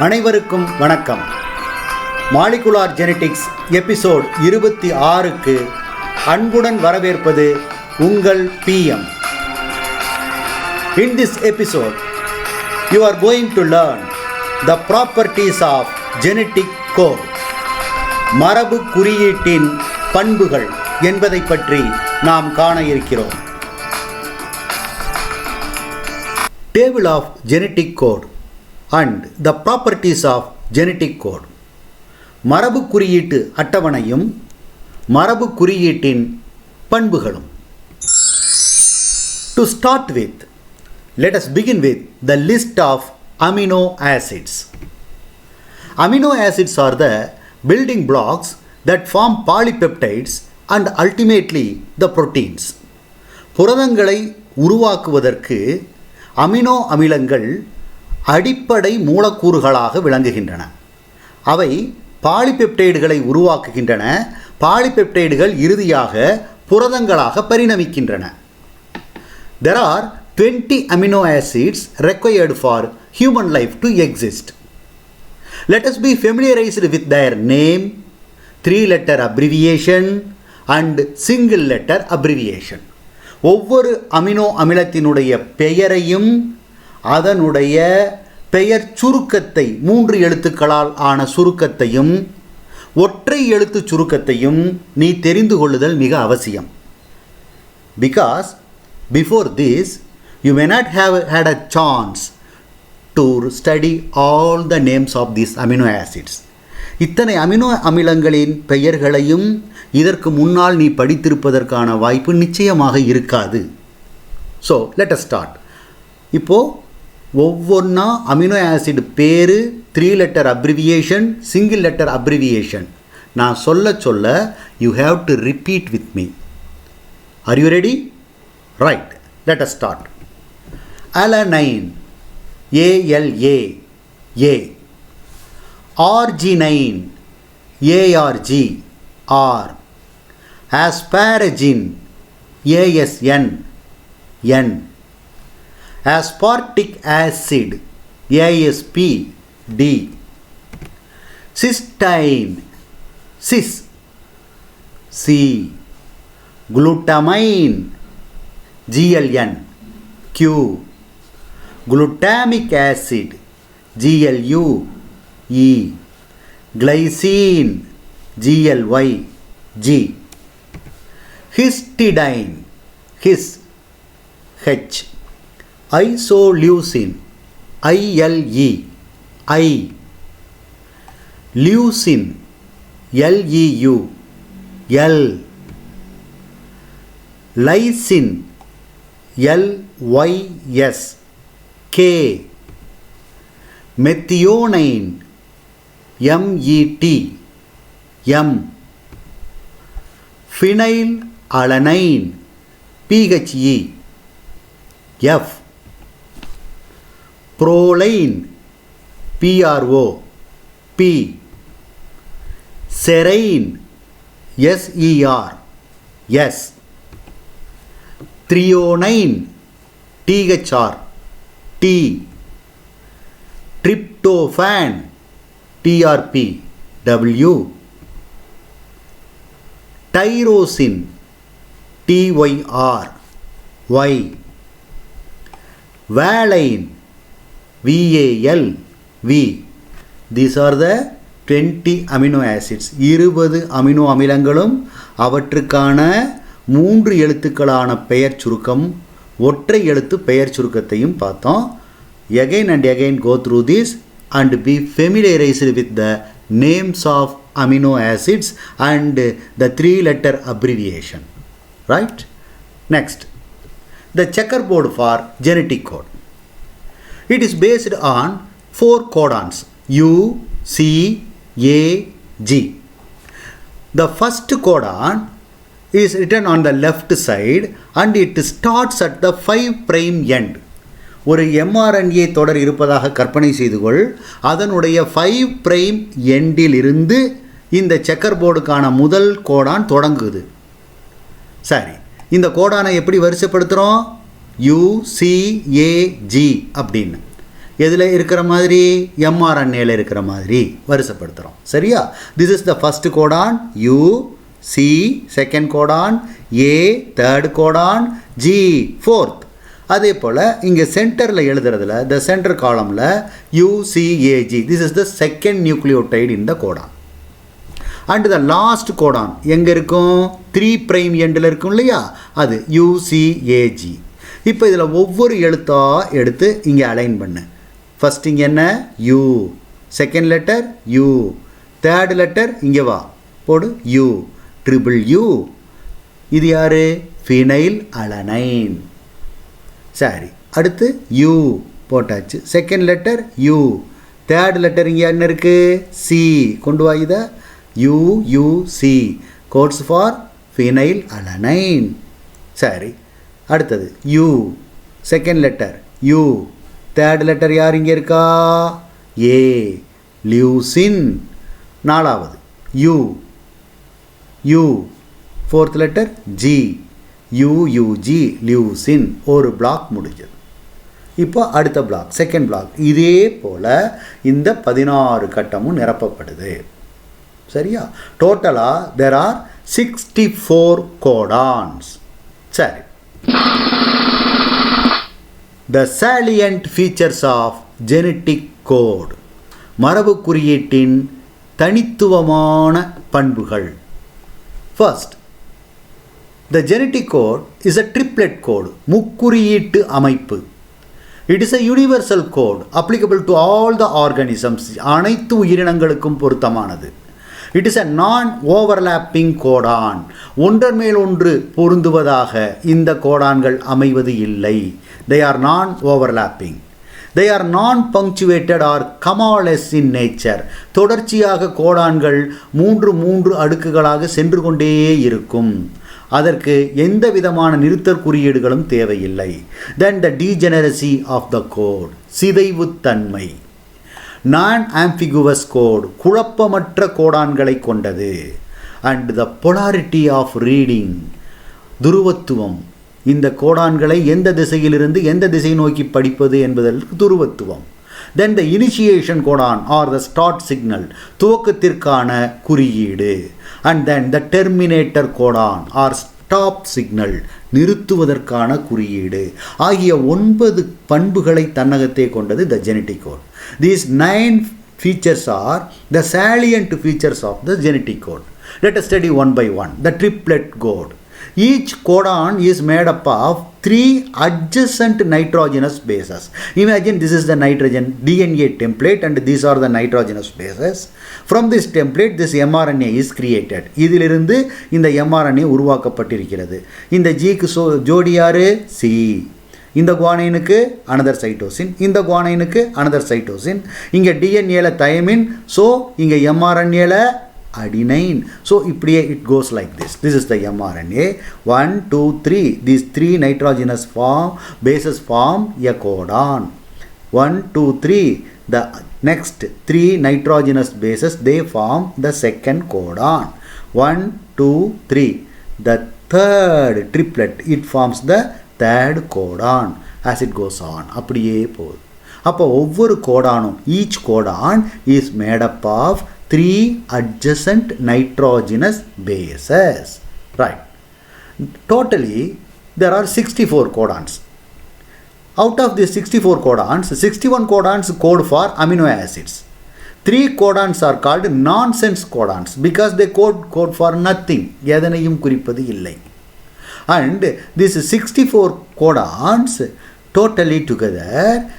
அனைவருக்கும் வணக்கம். Molecular genetics episode 26க்கு அன்புடன் வரவேற்பது உங்கள் PM. In this episode, you are going to learn the properties of genetic code. மரபு குறியீட்டின் பண்புகள் என்பதை பற்றி நாம் காண இருக்கிறோம். Table of genetic code and the properties of genetic code. மரபு குறியீட்டு அட்டவணையும் மரபு குறியீட்டின் பண்புகளும். To start with, let us begin with the list of amino acids. Amino acids are the building blocks that form polypeptides and ultimately the proteins. புரதங்களை உருவாக்குவதற்கு amino அமிலங்கள் அடிப்படை மூலக்கூறுகளாக விளங்குகின்றன. அவை பாலிபெப்டைடுகளை உருவாக்குகின்றன. பாலிபெப்டைடுகள் இறுதியாக புரதங்களாக பரிணமிக்கின்றன. There are 20 amino acids required for human life to exist. Let us be familiarized with their name, 3-letter abbreviation and single letter abbreviation. ஒவ்வொரு amino அமிலத்தினுடைய பெயரையும் அதனுடைய பெயர் சுருக்கத்தை 3 எழுத்துக்களால் ஆன சுருக்கத்தையும் ஒற்றை எழுத்து சுருக்கத்தையும் நீ தெரிந்து கொள்ளுதல் மிக அவசியம். Because before this you may not have had a chance to study all the names of these amino acids. இத்தனை அமினோ அமிலங்களின் பெயர்களையும் இதற்கு முன்னால் நீ படித்திருப்பதற்கான வாய்ப்பு நிச்சயமாக இருக்காது. So let us start. இப்போது ஒவ்வொன்றா அமினோ ஆசிட் பேர், 3-letter abbreviation, single letter abbreviation நான் சொல்ல you have to repeat with me. Are you ready? Right, let us start. Alanine, ALA, A. Arginine, ARG, R. Asparagine, ASN, N. Aspartic acid, ASP, D. Cysteine, Cis, C. Glutamine, GLN, Q. Glutamic acid, GLU, E. Glycine, GLY, G. Histidine, His, H. Isoleucine, ILE, I. Leucine, LEU, L. Lysine, LYS, K. Methionine, MET, M. Phenylalanine, PHE, F. Proline, PRO, P. Serine, SER, S. Threonine, THR, T. Tryptophan, TRP, W. Tyrosine, TYR, Y. Valine, VAL, V. These are the 20 amino acids. 20 amino அமிலங்களும் அவற்றுக்கான 3 எழுத்துக்களான பெயர் சுருக்கம், ஒற்றை எழுத்து பெயர் சுருக்கத்தையும் பார்த்தோம். Again and again go through this and be familiarized with the names of amino acids and the 3-letter abbreviation. Right? Next, the checkerboard for genetic code. It is based on 4 codons U, C, A, G. The first codon is written on the left side and it starts at the 5' end. ஒரு mRNA தொடர் இருப்பதாக கற்பனை செய்து கொள். அதனுடைய 5' எண்டில் இருந்து இந்த செக்கர் போர்டுக்கான முதல் கோடான் தொடங்குது. சரி, இந்த கோடானை எப்படி வரிசைப்படுத்துகிறோம்? UCAG அப்படின்னு. எதில் இருக்கிற மாதிரி mRNAல இருக்கிற மாதிரி வரிசைப்படுத்துகிறோம். சரியா? This is the first codon U, C second codon, A third codon, G fourth. அதே போல் இங்கே சென்டரில் எழுதுறதுல த சென்டர் காலமில் UCAG, this is the second nucleotide இந்த கோடான். அண்ட் த லாஸ்ட் கோடான் எங்கே இருக்கும்? 3' எண்டில் இருக்கும் இல்லையா, அது UCAG. இப்போ இதில் ஒவ்வொரு எழுத்தாக எடுத்து இங்கே அலைன் பண்ணு. ஃபஸ்ட் இங்கே என்ன? U, second letter U, third letter இங்கே வா போடு U, ட்ரிபிள் U. இது யார்? Phenyl alanine. சரி, அடுத்து U போட்டாச்சு. Second letter U, third letter இங்கே என்ன இருக்குது? C. கொண்டு வா இதை. UUC quotes for phenyl alanine. சரி, அடுத்தது U, second letter U, third letter யார் இங்கே இருக்கா? A, leucine. நாலாவது U, fourth letter G, UUG leucine. ஒரு பிளாக் முடிஞ்சது. இப்போ அடுத்த பிளாக், செகண்ட் பிளாக். இதே போல் இந்த 16 கட்டமும் நிரப்பப்படுது. சரியா? டோட்டலாக there are 64 codons. சரி, the salient features of genetic code, மரபு குறியீட்டின் தனித்துவமான பண்புகள். First, the genetic code is a triplet code, முக்குறியீட்டு அமைப்பு. It is a universal code applicable to all the organisms, அனைத்து உயிரினங்களுக்கும் பொருத்தமானது. It is a non-overlapping codon, ஒன்றன் மேல் ஒன்று பொருந்துவதாக இந்த கோடான்கள் அமைவது இல்லை. They are non-overlapping. They are non-punctuated or commaless in nature. தொடர்ச்சியாக கோடான்கள் 3 அடுக்குகளாக சென்று கொண்டே இருக்கும். அதற்கு எந்த விதமான நிறுத்தற் குறியீடுகளும் தேவையில்லை. Then the degeneracy of the code, சிதைவுத்தன்மை. non-ambiguous code, குழப்பமற்ற கோடான்களை கொண்டது. and the polarity of reading, துருவத்துவம். இந்த கோடான்களை எந்த திசையிலிருந்து எந்த திசை நோக்கி படிப்பது என்பதற்கு துருவத்துவம். then the initiation codon or the start signal, துவக்கத்திற்கான குறியீடு. and then the terminator codon or stop signal, நிறுத்துவதற்கான குறியீடு. ஆகிய 9 பண்புகளை தன்னகத்தே கொண்டது the genetic code. These 9 features are the salient features of the genetic code. Let us study one by one. The triplet code. Each codon is made up of 3 adjacent nitrogenous bases. Imagine this is the nitrogen DNA template and these are the nitrogenous bases. From this template, this mRNA is created. இதிலிருந்து இந்த mRNA உருவாக்கப்பட்டிருக்கிறது. இந்த Gக்கு ஜோடி யாரு? C. இந்த குவானைனுக்கு another cytosine, இந்த குவானைனுக்கு another cytosine. இங்கே DNAல thymine, so இங்கே mRNAல adenine. So இப்படியே it goes like this. This is the mRNA. 1, 2, 3. These 3 nitrogenous bases form a codon. 1, 2, 3. The next 3 nitrogenous bases, they form the second codon. 1, 2, 3. The third triplet, it forms the third codon. As it goes on, அப்படியே போகுது. அப்போ ஒவ்வொரு கோடானும், each codon is made up of 3 adjacent nitrogenous bases. Right. Totally, there are 64 codons. Out of these 64 codons, 61 codons code for amino acids. 3 codons are called nonsense codons because they code for nothing. எதனையும் குறிப்பது இல்லை. And these 64 codons totally together,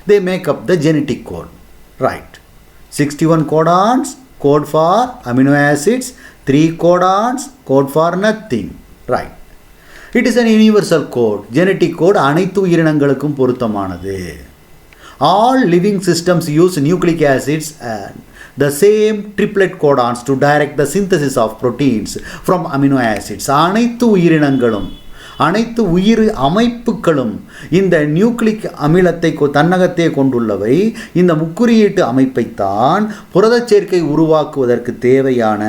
they make up the genetic code. Right. 61 codons code for amino acids, 3 codons code for nothing. Right. It is an universal code. Genetic code அனைத்து உயிரினங்களுக்கும் பொருத்தமானது. All living systems use nucleic acids and the same triplet codons to direct the synthesis of proteins from amino acids. அனைத்து உயிரினங்களும், அனைத்து உயிர் அமைப்புகளும் இந்த nucleic அமிலத்தை தன்னகத்தே கொண்டுள்ளவை. இந்த முக்குறியீட்டு அமைப்பைத்தான் புரதச் சேர்க்கை உருவாக்குவதற்கு தேவையான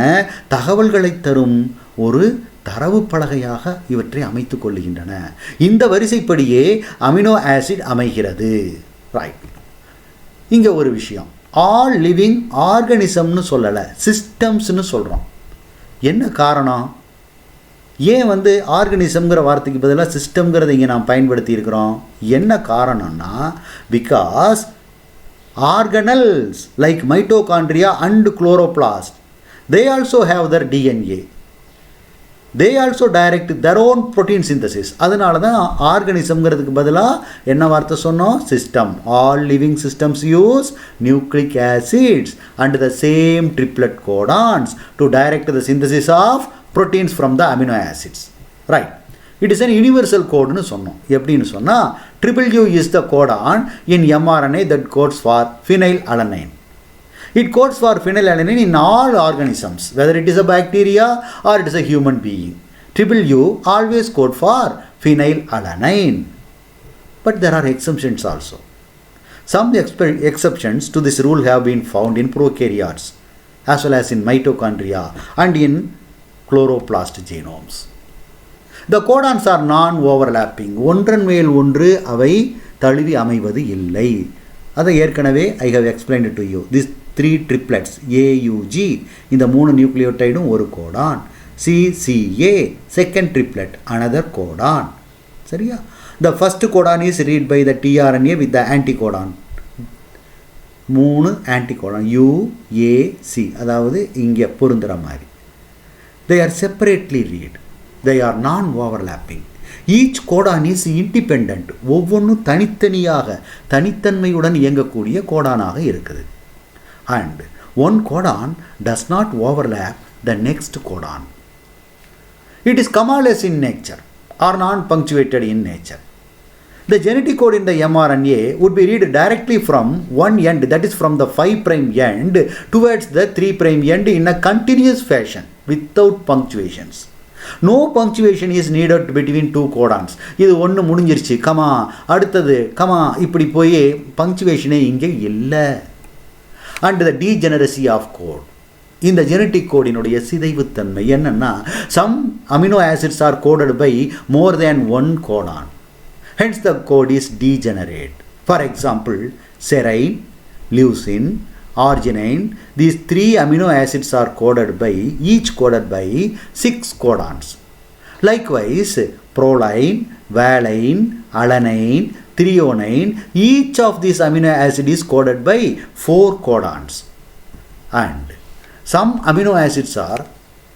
தகவல்களை தரும் ஒரு தரவு பலகையாக இவற்றை அமைத்து கொள்கின்றன. இந்த வரிசைப்படியே அமினோ ஆசிட் அமைகிறது. ரைட். இங்கே ஒரு விஷயம், ஆல் லிவிங் ஆர்கனிசம்னு சொல்லலை, சிஸ்டம்ஸ்னு சொல்கிறோம். என்ன காரணம்? ஏன் ஆர்கனிசம்ங்கிற வார்த்தைக்கு பதிலாக சிஸ்டம்ங்கிறத இங்கே நாம் பயன்படுத்தி இருக்கிறோம்? என்ன காரணம்னா, because organelles like mitochondria and chloroplast they also have their DNA, they also direct their own protein synthesis. அதனால தான் ஆர்கனிசம்ங்கிறதுக்கு பதிலாக என்ன வார்த்தை சொன்னோம்? System. All living systems use nucleic acids and the same triplet codons to direct the synthesis of proteins from the amino acids. Right. It is an universal code nu sonnom. Eppdinu sonna triple U is the codon in mRNA that codes for phenylalanine. It codes for phenylalanine in all organisms, whether it is a bacteria or it is a human being. Triple U always code for phenylalanine. But there are exceptions also. Some exceptions to this rule have been found in prokaryotes as well as in mitochondria and in chloroplast genomes. The codons are non-overlapping. ஒன்றன் மேல் ஒன்று அவை தழுவி அமைவது இல்லை. அதை ஏற்கனவே I have explained to you. These three triplets AUG, இந்த 3 நியூக்ளியோடைடும் ஒரு Godan. CCA, second triplet, another codon. சரியா? The first codon is read by the tRNA with the anticodon. 3 anticodon UAC, அதாவது இங்கே பொருந்துற மாதிரி. They are separately read. They are non-overlapping. Each codon is independent. ஒவ்வொன்றும் தனித்தனியாக தனித்தன்மையுடன் இயங்கக்கூடிய கோடானாக இருக்குது. And one codon does not overlap the next codon. It is commaless in nature or non-punctuated in nature. The genetic code in the mRNA would be read directly from one end, that is from the 5' end towards the 3' end in a continuous fashion without punctuations. No punctuation is needed between two codons. இது ஒன்று முடிஞ்சிருச்சு, comma, அடுத்தது comma, இப்படி போய் பங்க்சுவேஷனே இங்கே இல்லை. And the degeneracy of code. இந்த genetic கோடினுடைய சிதைவுத்தன்மை என்னன்னா, some amino acids are coded by more than one codon. Hence the code is degenerate. For example, serine, leucine, arginine, these 3 amino acids are coded by, each coded by 6 codons. Likewise, proline, valine, alanine, threonine, each of these amino acid is coded by 4 codons. And some amino acids are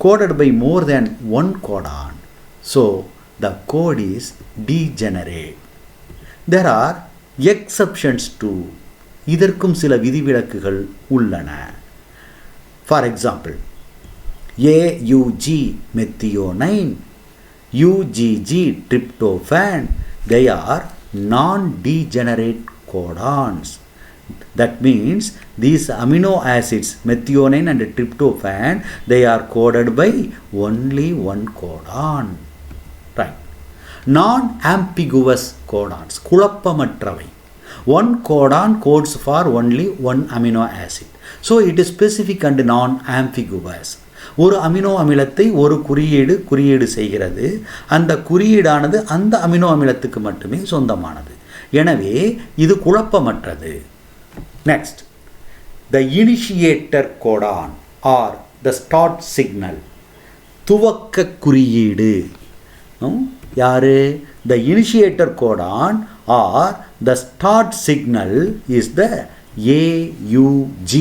coded by more than one codon. So, the code is degenerate. There are exceptions to. இதற்கும் சில விதிவிலக்குகள் உள்ளன. For example, AUG methionine, UGG tryptophan, they are non-degenerate codons. That means these amino acids methionine and tryptophan, they are coded by only one codon. Right. Non-ambiguous codons, குழப்பமற்றவை. One codon codes for only one amino acid. So it is specific and non-ambiguous. ஒரு amino அமிலத்தை ஒரு குறியீடு செய்கிறது. அந்த குறியீடானது அந்த amino அமிலத்துக்கு மட்டுமே சொந்தமானது. எனவே இது குழப்பமற்றது. Next, the initiator codon or the start signal. துவக்க குறியீடு. யாரு? The initiator codon or the start signal is the AUG.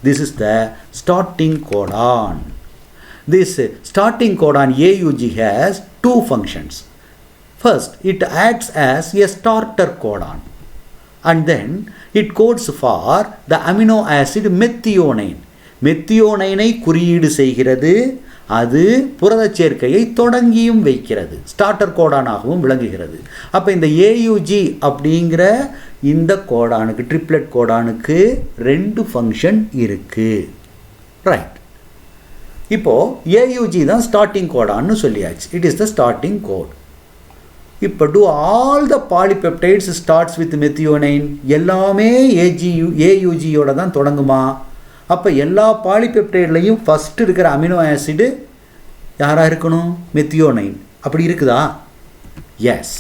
This is the starting codon. This starting codon AUG has 2 functions. First, it acts as a starter codon, and then it codes for the amino acid methionine. மெத்தியோனைனை குறியீடு செய்கிறது. அது புரத சேர்க்கையை தொடங்கியும் வைக்கிறது. Starter கோடானாகவும் விளங்குகிறது. அப்போ இந்த AUG அப்படிங்கிற இந்த கோடானுக்கு, ட்ரிப்ளெட் கோடானுக்கு 2 ஃபங்க்ஷன் இருக்குது. ரைட். இப்போது ஏயுஜி தான் ஸ்டார்டிங் கோடான்னு சொல்லியாச்சு. It is the starting code. இப்போ do all the polypeptides starts with methionine. எல்லாமே ஏயுஜியோட தான் தொடங்குமா? அப்போ எல்லா பாலிபெப்டைட்லையும் ஃபஸ்ட்டு இருக்கிற அமினோ ஆசிடு யாராக இருக்கணும்? மெத்தியோனைன். அப்படி இருக்குதா? Yes.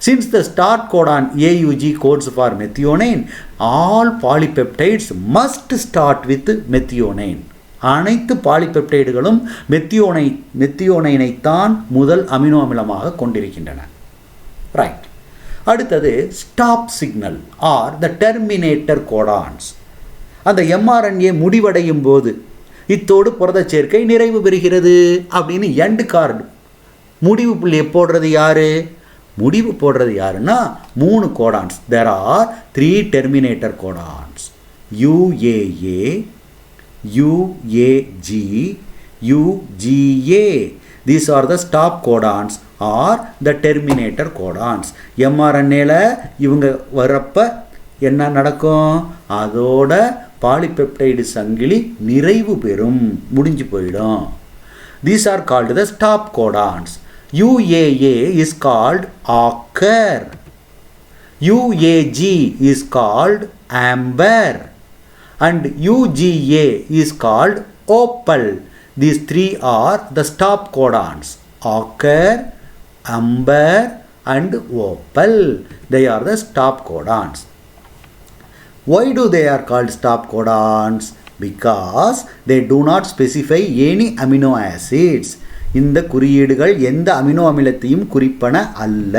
Since the start codon AUG codes for methionine, all polypeptides must start with methionine. அனைத்து பாலிபெப்டைடுகளும் மெத்தியோனைனைத்தான் முதல் அமினோ அமிலமாக கொண்டிருக்கின்றன. ரைட். அடுத்தது ஸ்டாப் சிக்னல் ஆர் த டெர்மினேட்டர் கோடான்ஸ். அந்த mRNA முடிவடையும் போது இத்தோடு புரத சேர்க்கை நிறைவு பெறுகிறது அப்படின்னு எண்ட் கார்டு முடிவு புள்ளியை போடுறது யாரு? முடிவு போடுறது யாருன்னா 3 codons. There are 3 terminator codons. UAA, UAG, UGA. These are the stop codons or the terminator codons. mRNAல இவங்க வரப்ப என்ன நடக்கும்? அதோட பாலிபெப்டைடு சங்கிலி நிறைவு பெறும், முடிஞ்சு போயிடும். These are called the stop codons. UAA is called occur. UAG is called amber. And UGA is called opal. These 3 are the stop codons. Occur, amber and opal. They are the stop codons. Why do they are called stop codons? Because they do not specify any amino acids. இந்த குறியீடுகள் எந்த amino அமிலத்தையும் குறிப்பன அல்ல.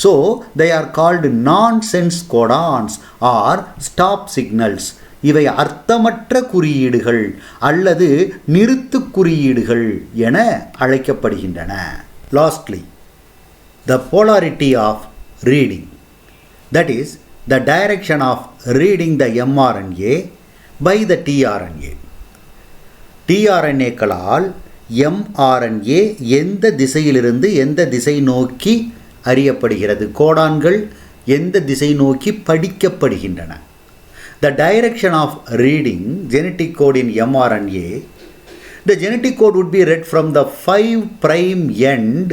So they are called nonsense codons or stop signals. இவை அர்த்தமற்ற குறியீடுகள் அல்லது நிறுத்து குறியீடுகள் என அழைக்கப்படுகின்றன. Lastly, the polarity of reading, that is the direction of reading the mRNA by the tRNA. tRNAக்களால் mRNA எந்த திசையிலிருந்து எந்த திசை நோக்கி அறியப்படுகிறது, கோடான்கள் எந்த திசை நோக்கி படிக்கப்படுகின்றன. The direction of reading genetic code in mRNA, the genetic code would be read from the 5' end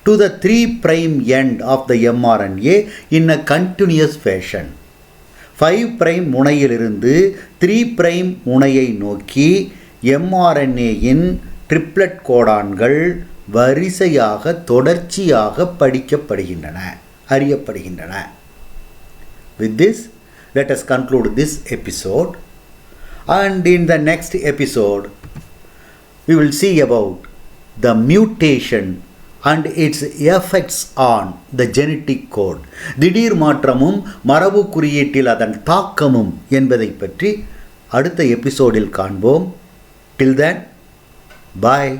to the 3' end of the mRNA in a continuous fashion. 5' முனையிலிருந்து 3' முனையை நோக்கி mRNA-இன் ட்ரிப்ளெட் கோடான்கள் வரிசையாக தொடர்ச்சியாக படிக்கப்படுகின்றன, அறியப்படுகின்றன. With this, let us conclude this episode, and in the next episode we will see about the mutation and its effects on the genetic code. திடீர் மாற்றமும் மரபு குறியீட்டில் அதன் தாக்கமும் என்பதை பற்றி அடுத்த எபிசோடில் காண்போம். Till then, bye.